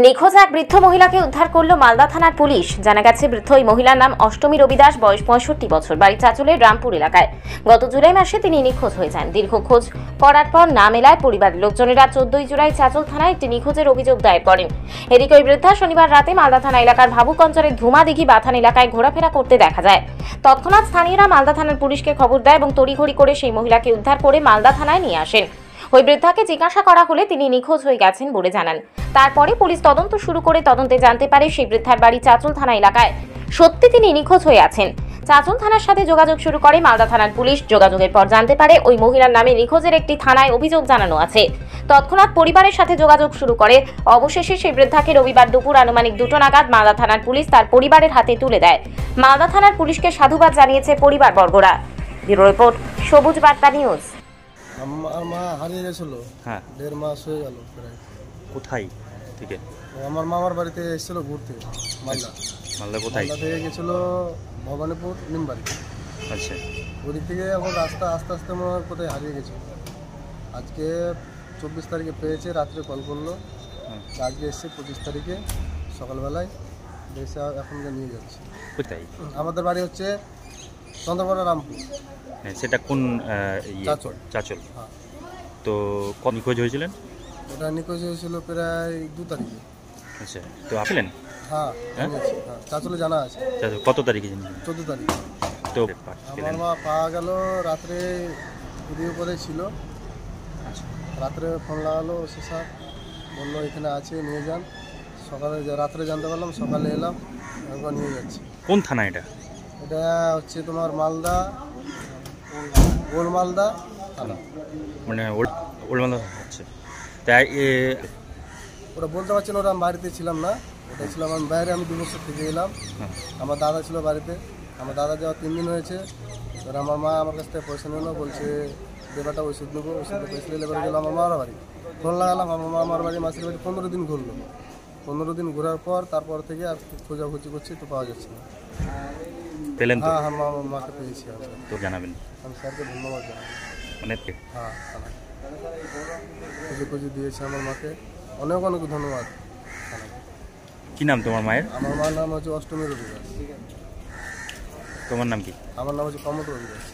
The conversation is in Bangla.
নিখোঁজ এক বৃদ্ধ মহিলাকে উদ্ধার করল মালদা থানার পুলিশ। জানা গেছে, বৃদ্ধ ওই মহিলার নাম অষ্টমী রবিদাস, বয়স 65 বছর, বাড়ি চাঁচলের রামপুর এলাকায়। গত জুলাই মাসে তিনি নিখোঁজ হয়ে যান। দীর্ঘ খোঁজ করার পর না মেলায় পরিবারের লোকজনেরা 14 জুলাই চাঁচল থানায় একটি নিখোঁজের অভিযোগ দায়ের করেন। এদিকে ওই বৃদ্ধা শনিবার রাতে মালদা থানা এলাকার ভাবুক অঞ্চলের ধুমাদিঘি বাথান এলাকায় ঘোরাফেরা করতে দেখা যায়। তৎক্ষণাৎ স্থানীয়রা মালদা থানার পুলিশকে খবর দেয় এবং তড়িঘড়ি করে সেই মহিলাকে উদ্ধার করে মালদা থানায় নিয়ে আসেন। ওই বৃদ্ধাকে জিজ্ঞাসা করা হলে তিনি নিখোঁজ হয়ে গেছেন বলে জানান। তারপরে পুলিশ তদন্ত শুরু করে তদন্তে জানতে পারে সেই বৃদ্ধার বাড়ি চাঁচল থানা এলাকায়। সত্যি তিনি নিখোঁজ হয়ে আছেন। চাঁচল থানার সাথে যোগাযোগ শুরু করে মালদা থানার পুলিশ। যোগাযোগের পর জানতে পারে ওই মহিলার নামে নিখোঁজের একটি থানায় অভিযোগ জানানো আছে। তৎক্ষণাৎ পরিবারের সাথে যোগাযোগ শুরু করে। অবশেষে সেই বৃদ্ধাকে রবিবার দুপুর আনুমানিক 2টো নাগাদ মালদা থানার পুলিশ তার পরিবারের হাতে তুলে দেয়। মালদা থানার পুলিশকে সাধুবাদ জানিয়েছে পরিবারবর্গরা। ব্যুরো রিপোর্ট, সবুজ বার্তা নিউজ। আমার মা হারিয়ে গেছিল। হ্যাঁ, 1.5 মাস হয়ে গেল প্রায়। কোথায় থেকে? আমার মামার বাড়িতে এসেছিল ঘুরতে, মালদা। মালদা কোথায়? মালদা থেকে গেছিল ভবানীপুর নিমবাড়ি। আচ্ছা, ওদিক থেকে এখন রাস্তা আস্তে আস্তে মনে হয় কোথায় হারিয়ে গেছে। আজকে 24 তারিখে পেয়েছে, রাত্রে কল করলো। আজকে এসছে 25 তারিখে সকালবেলায়, এসে এখন নিয়ে যাচ্ছে। কোথায়? আমাদের বাড়ি হচ্ছে চন্দ্রপাড়া, রামপুর। সেটা কোন? চাঁচল। চাঁচল। হ্যাঁ। তো কত নিখোঁজ হয়েছিলেন? ওটা নিখোঁজ হয়েছিল প্রায় 2 তারিখে। আচ্ছা, তো আসলেন? হ্যাঁ, চাঁচলে জানা আছে। কত তারিখে জানেন? 14 তারিখে। তো আমার মা পাওয়া গেল রাত্রে, ভিডিও করে ছিল। রাত্রে ফোন লাগালো ওসি স্যার, বললো এখানে আছে, নিয়ে যান। সকালে রাত্রে জানতে পারলাম, সকালে এলাম, একবার নিয়ে যাচ্ছি। কোন থানা এটা? এটা হচ্ছে তোমার মালদা, ওল্ড মালদা থানা। মানে ওল্ড মালদা। আচ্ছা, তাই ওরা বলতে পারছেন, ওরা আমি বাড়িতে ছিলাম না। ওটা ছিলাম আমি বাইরে, আমি 2 বছর থেকে এলাম। আমার দাদা ছিল বাড়িতে। আমার দাদা যাওয়া 3 দিন হয়েছে। এবার আমার মা আমার কাছ থেকে পয়সা নিল, বলছে দেবাটা ওষুধ নেবো। ওষুধে পয়সা নিলে এবার গেলো আমার মামার বাড়ি। ফোন লাগালাম, আমার মা আমার বাড়ি, মাসির বাড়ি 15 দিন ঘুরলো। 15 দিন ঘোরার পর তারপর থেকে আর খোঁজাখুঁজি করছি, তো পাওয়া যাচ্ছে না। পেলেন তো? হ্যাঁ, আমার মাকে পেয়েছি। তো জানাবেন, আমি স্যারকে ধন্যবাদ জানাই। মানে হ্যাঁ, খুঁজে দিয়েছে আমার মাকে, অনেক অনেক ধন্যবাদ। কি নাম তোমার মায়ের? আমার মার নাম হচ্ছে অষ্টমী রবিদাস। তোমার নাম কি? আমার নাম হচ্ছে কমল রবিদাস।